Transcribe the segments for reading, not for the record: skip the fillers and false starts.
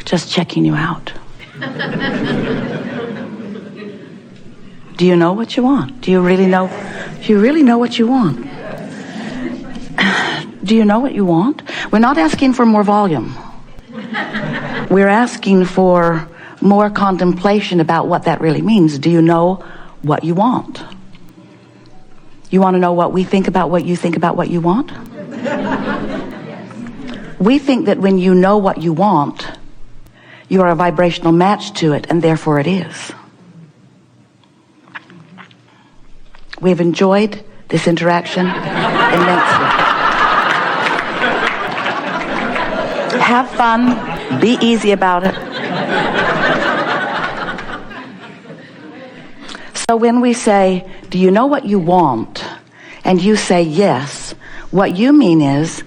Just checking you out. Do you know what you want? Do you really know what you want? Do you know what you want? We're not asking for more volume. We're asking for more contemplation about what that really means. Do you know what you want? You want to know what we think about what you think about what you want? We think that when you know what you want, you are a vibrational match to it, and therefore it is. We've enjoyed this interaction immensely. Have fun. Be easy about it. So when we say, do you know what you want? And you say yes, what you mean is,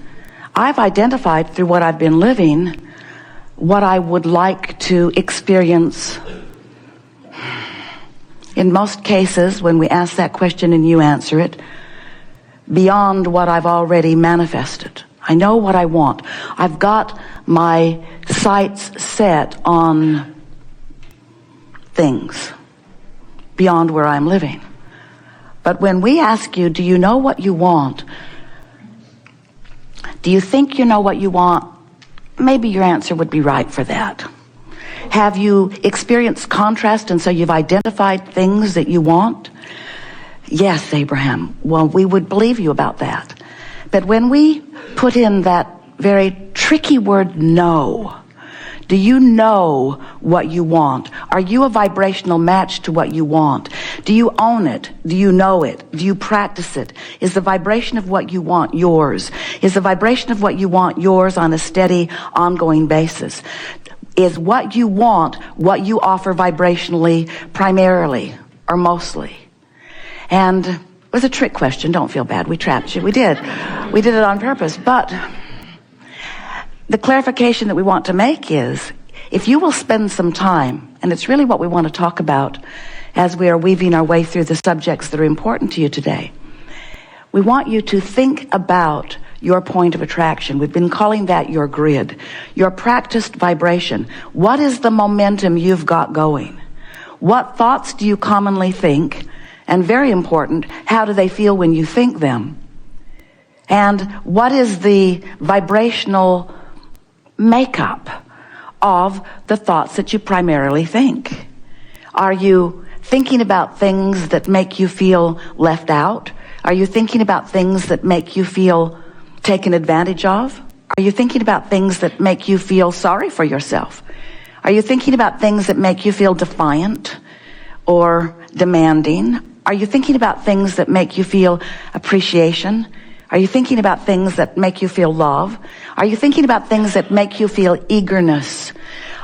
I've identified through what I've been living what I would like to experience. In most cases, when we ask that question and you answer it, beyond what I've already manifested. I know what I want. I've got my sights set on things beyond where I'm living. But when we ask you, do you know what you want? Do you think you know what you want? Maybe your answer would be right for that. Have you experienced contrast and so you've identified things that you want? Yes, Abraham. Well, we would believe you about that. But when we put in that very tricky word, no, do you know what you want? Are you a vibrational match to what you want? Do you own it? Do you know it? Do you practice it? Is the vibration of what you want yours? Is the vibration of what you want yours on a steady, ongoing basis? Is what you want what you offer vibrationally primarily or mostly? And it was a trick question. Don't feel bad. We trapped you. We did it on purpose. But the clarification that we want to make is, if you will spend some time, and it's really what we want to talk about as we are weaving our way through the subjects that are important to you today, we want you to think about your point of attraction. We've been calling that your grid, your practiced vibration. What is the momentum you've got going? What thoughts do you commonly think? And very important, how do they feel when you think them? And what is the vibrational makeup of the thoughts that you primarily think? Are you thinking about things that make you feel left out? Are you thinking about things that make you feel taken advantage of? Are you thinking about things that make you feel sorry for yourself? Are you thinking about things that make you feel defiant or demanding? Are you thinking about things that make you feel appreciation? Are you thinking about things that make you feel love? Are you thinking about things that make you feel eagerness?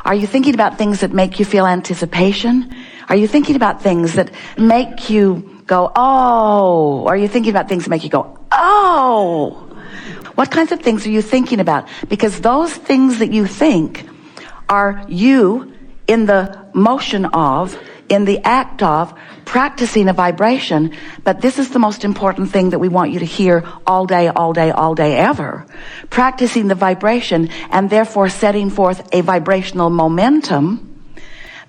Are you thinking about things that make you feel anticipation? Are you thinking about things that make you go, oh? Are you thinking about things that make you go, oh? What kinds of things are you thinking about? Because those things that you think are you in the motion of, in the act of, practicing a vibration. But this is the most important thing that we want you to hear all day, all day, all day, ever. Practicing the vibration and therefore setting forth a vibrational momentum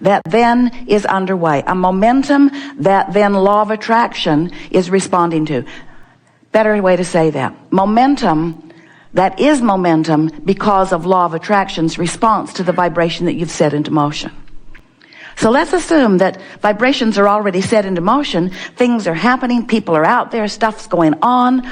that then is underway. A momentum that then law of attraction is responding to. Better way to say that. Momentum that is momentum because of law of attraction's response to the vibration that you've set into motion. So let's assume that vibrations are already set into motion. Things are happening. People are out there. Stuff's going on.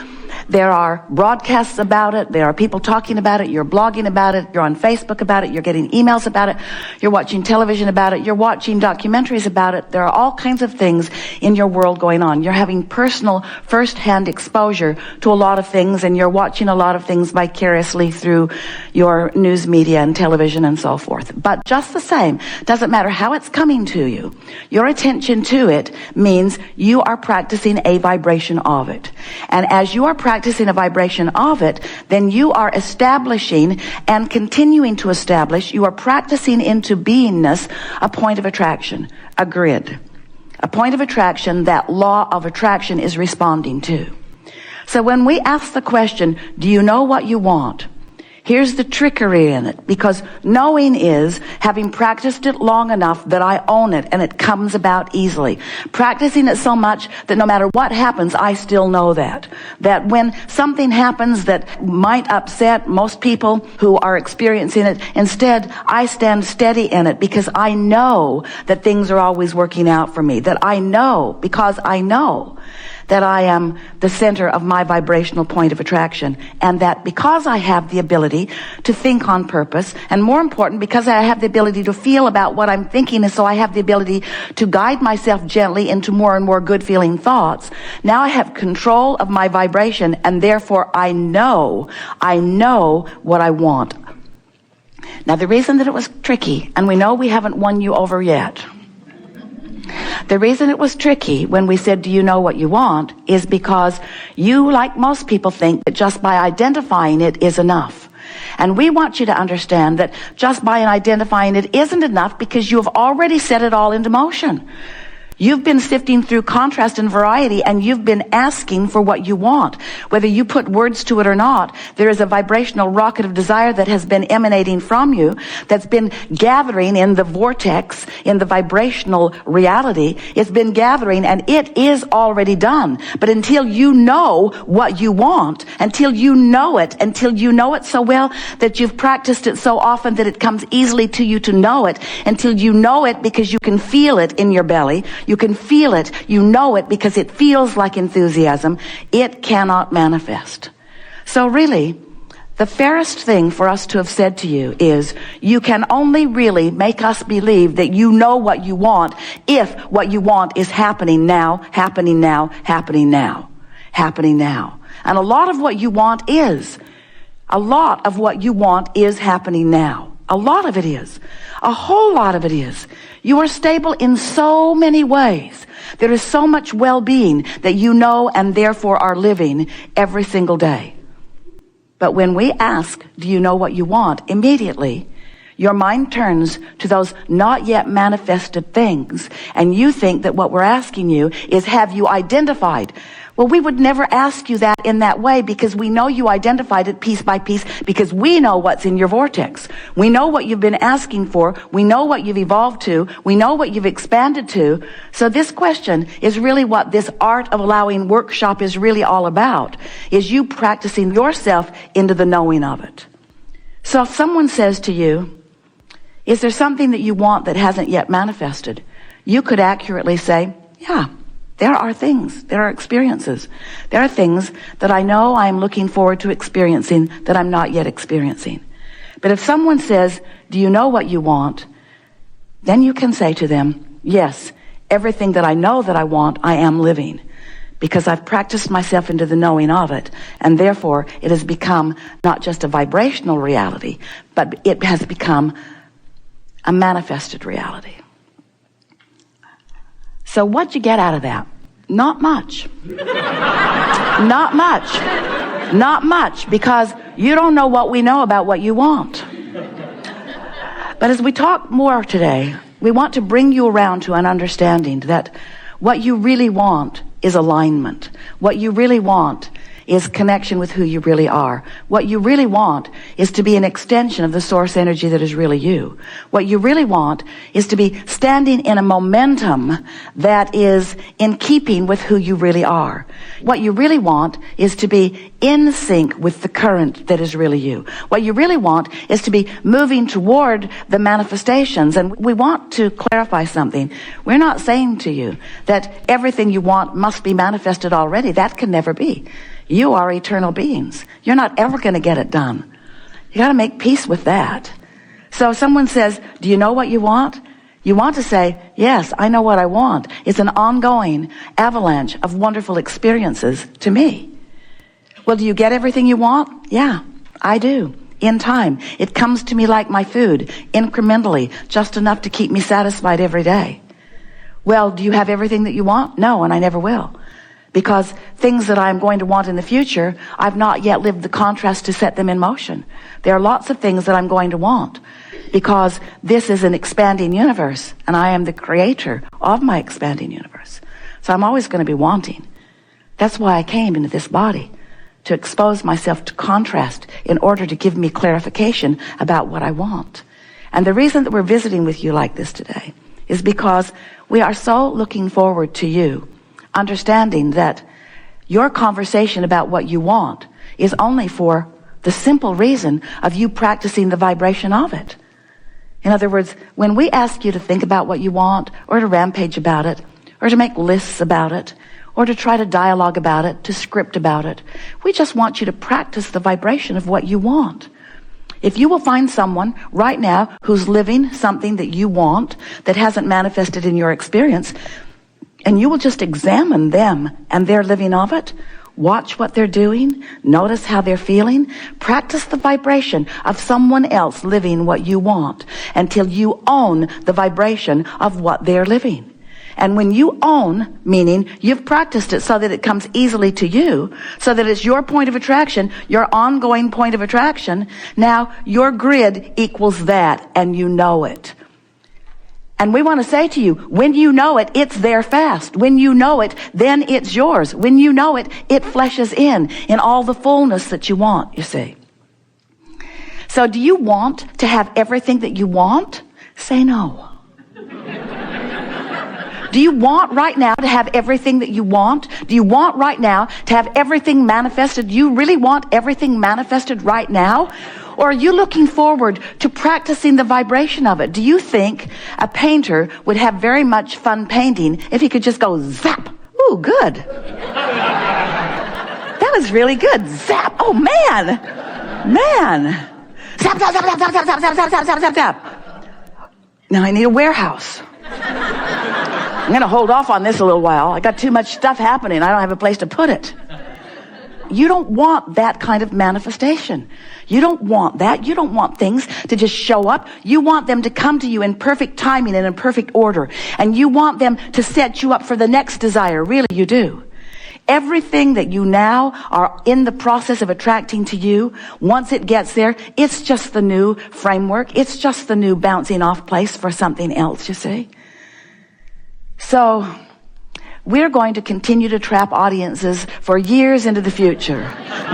There are broadcasts about it. There are people talking about it. You're blogging about it. You're on Facebook about it. You're getting emails about it. You're watching television about it. You're watching documentaries about it. There are all kinds of things in your world going on. You're having personal, first-hand exposure to a lot of things, and you're watching a lot of things vicariously through your news media and television and so forth. But just the same, doesn't matter how it's coming to you, your attention to it means you are practicing a vibration of it. And as you are practicing a vibration of it, then you are establishing and continuing to establish, you are practicing into beingness a point of attraction, a grid, a point of attraction that law of attraction is responding to. So when we ask the question, do you know what you want? Here's the trickery in it, because knowing is having practiced it long enough that I own it and it comes about easily. Practicing it so much that no matter what happens, I still know that. That when something happens that might upset most people who are experiencing it, instead I stand steady in it because I know that things are always working out for me. That I know, because I know that I am the center of my vibrational point of attraction, and that because I have the ability to think on purpose, and more important, because I have the ability to feel about what I'm thinking, and so I have the ability to guide myself gently into more and more good feeling thoughts, now I have control of my vibration, and therefore I know what I want. Now, the reason that it was tricky, and we know we haven't won you over yet, the reason it was tricky when we said, do you know what you want, is because you, like most people, think that just by identifying it is enough. And we want you to understand that just by identifying it isn't enough, because you have already set it all into motion. You've been sifting through contrast and variety, and you've been asking for what you want. Whether you put words to it or not, there is a vibrational rocket of desire that has been emanating from you, that's been gathering in the vortex, in the vibrational reality. It's been gathering, and it is already done. But until you know what you want, until you know it so well that you've practiced it so often that it comes easily to you to know it, until you know it because you can feel it in your belly, you can feel it, you know it because it feels like enthusiasm, it cannot manifest. So really, the fairest thing for us to have said to you is, you can only really make us believe that you know what you want if what you want is happening now, happening now, happening now, happening now. And a lot of what you want is. A lot of what you want is happening now. A lot of it is. A whole lot of it is. You are stable in so many ways. There is so much well-being that you know and therefore are living every single day. But when we ask, do you know what you want? Immediately, your mind turns to those not yet manifested things, and you think that what we're asking you is, have you identified? Well, we would never ask you that in that way, because we know you identified it piece by piece, because we know what's in your vortex. We know what you've been asking for. We know what you've evolved to. We know what you've expanded to. So this question is really what this Art of Allowing workshop is really all about, is you practicing yourself into the knowing of it. So if someone says to you, is there something that you want that hasn't yet manifested? You could accurately say, yeah. There are things, there are experiences. There are things that I know I'm looking forward to experiencing that I'm not yet experiencing. But if someone says, do you know what you want? Then you can say to them, yes, everything that I know that I want, I am living. Because I've practiced myself into the knowing of it. And therefore, it has become not just a vibrational reality, but it has become a manifested reality. So what'd you get out of that? Not much. Not much. Not much, because you don't know what we know about what you want. But as we talk more today, we want to bring you around to an understanding that what you really want is alignment. What you really want is connection with who you really are. What you really want is to be an extension of the source energy that is really you. What you really want is to be standing in a momentum that is in keeping with who you really are. What you really want is to be in sync with the current that is really you. What you really want is to be moving toward the manifestations. And we want to clarify something. We're not saying to you that everything you want must be manifested already. That can never be. You are eternal beings. You're not ever going to get it done. You got to make peace with that. So if someone says, do you know what you want? You want to say, yes, I know what I want. It's an ongoing avalanche of wonderful experiences to me. Well, do you get everything you want? Yeah, I do. In time. It comes to me like my food, incrementally, just enough to keep me satisfied every day. Well, do you have everything that you want? No, and I never will. Because things that I'm going to want in the future, I've not yet lived the contrast to set them in motion. There are lots of things that I'm going to want, because this is an expanding universe, and I am the creator of my expanding universe. So I'm always going to be wanting. That's why I came into this body, to expose myself to contrast in order to give me clarification about what I want. And the reason that we're visiting with you like this today is because we are so looking forward to you understanding that your conversation about what you want is only for the simple reason of you practicing the vibration of it. In other words, when we ask you to think about what you want, or to rampage about it, or to make lists about it, or to try to dialogue about it, to script about it, we just want you to practice the vibration of what you want. If you will find someone right now who's living something that you want that hasn't manifested in your experience, and you will just examine them and their living of it, watch what they're doing, notice how they're feeling, practice the vibration of someone else living what you want until you own the vibration of what they're living. And when you own, meaning you've practiced it so that it comes easily to you, so that it's your point of attraction, your ongoing point of attraction, now your grid equals that, and you know it. And we want to say to you, when you know it, it's there fast. When you know it, then it's yours. When you know it, it fleshes in all the fullness that you want, you see. So do you want to have everything that you want? Say no. Do you want right now to have everything that you want? Do you want right now to have everything manifested? Do you really want everything manifested right now? Or are you looking forward to practicing the vibration of it? Do you think a painter would have very much fun painting if he could just go zap? Ooh, good. That was really good. Zap. Oh, man. Zap, zap, zap, zap, zap, zap, zap, zap, zap, zap, zap, zap. Now I need a warehouse. I'm going to hold off on this a little while. I got too much stuff happening. I don't have a place to put it. You don't want that kind of manifestation. You don't want that. You don't want things to just show up. You want them to come to you in perfect timing and in perfect order. And you want them to set you up for the next desire. Really, you do. Everything that you now are in the process of attracting to you, once it gets there, it's just the new framework. It's just the new bouncing off place for something else, you see. So we're going to continue to trap audiences for years into the future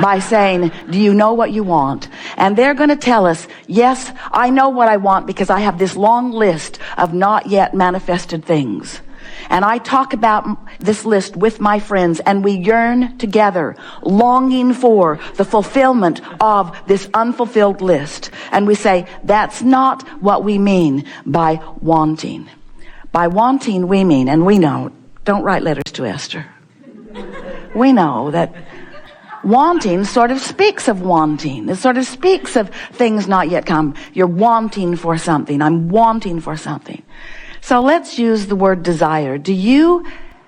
by saying, do you know what you want? And they're going to tell us, yes, I know what I want because I have this long list of not yet manifested things. And I talk about this list with my friends, and we yearn together, longing for the fulfillment of this unfulfilled list. And we say, that's not what we mean by wanting. By wanting, we mean, and we know, don't write letters to Esther. We know that wanting sort of speaks of wanting. It sort of speaks of things not yet come. You're wanting for something. I'm wanting for something. So let's use the word desire. Do you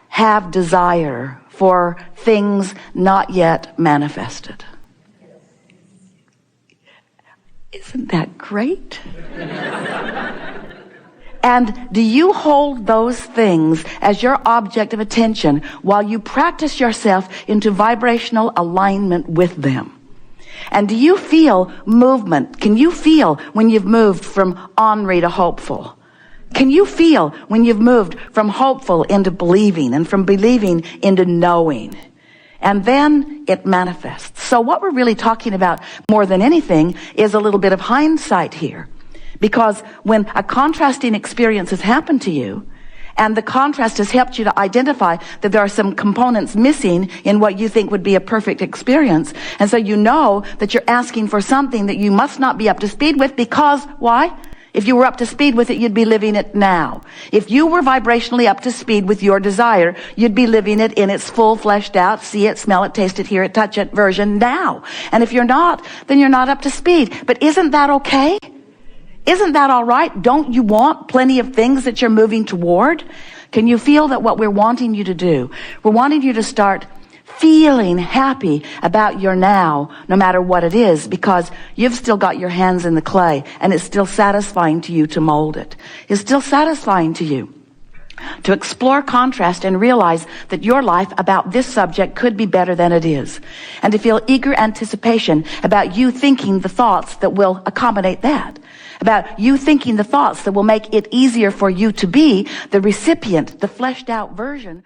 have desire for things not yet manifested? Isn't that great? And do you hold those things as your object of attention while you practice yourself into vibrational alignment with them? And do you feel movement? Can you feel when you've moved from ornery to hopeful? Can you feel when you've moved from hopeful into believing and from believing into knowing? And then it manifests. So what we're really talking about more than anything is a little bit of hindsight here. Because when a contrasting experience has happened to you, and the contrast has helped you to identify that there are some components missing in what you think would be a perfect experience, and so you know that you're asking for something that you must not be up to speed with because, why? If you were up to speed with it, you'd be living it now. If you were vibrationally up to speed with your desire, you'd be living it in its full, fleshed out, see it, smell it, taste it, hear it, touch it version now. And if you're not, then you're not up to speed. But isn't that okay? Isn't that all right? Don't you want plenty of things that you're moving toward? Can you feel that what we're wanting you to do? We're wanting you to start feeling happy about your now, no matter what it is, because you've still got your hands in the clay, and it's still satisfying to you to mold it. It's still satisfying to you to explore contrast and realize that your life about this subject could be better than it is, and to feel eager anticipation about you thinking the thoughts that will accommodate that, about you thinking the thoughts that will make it easier for you to be the recipient, the fleshed out version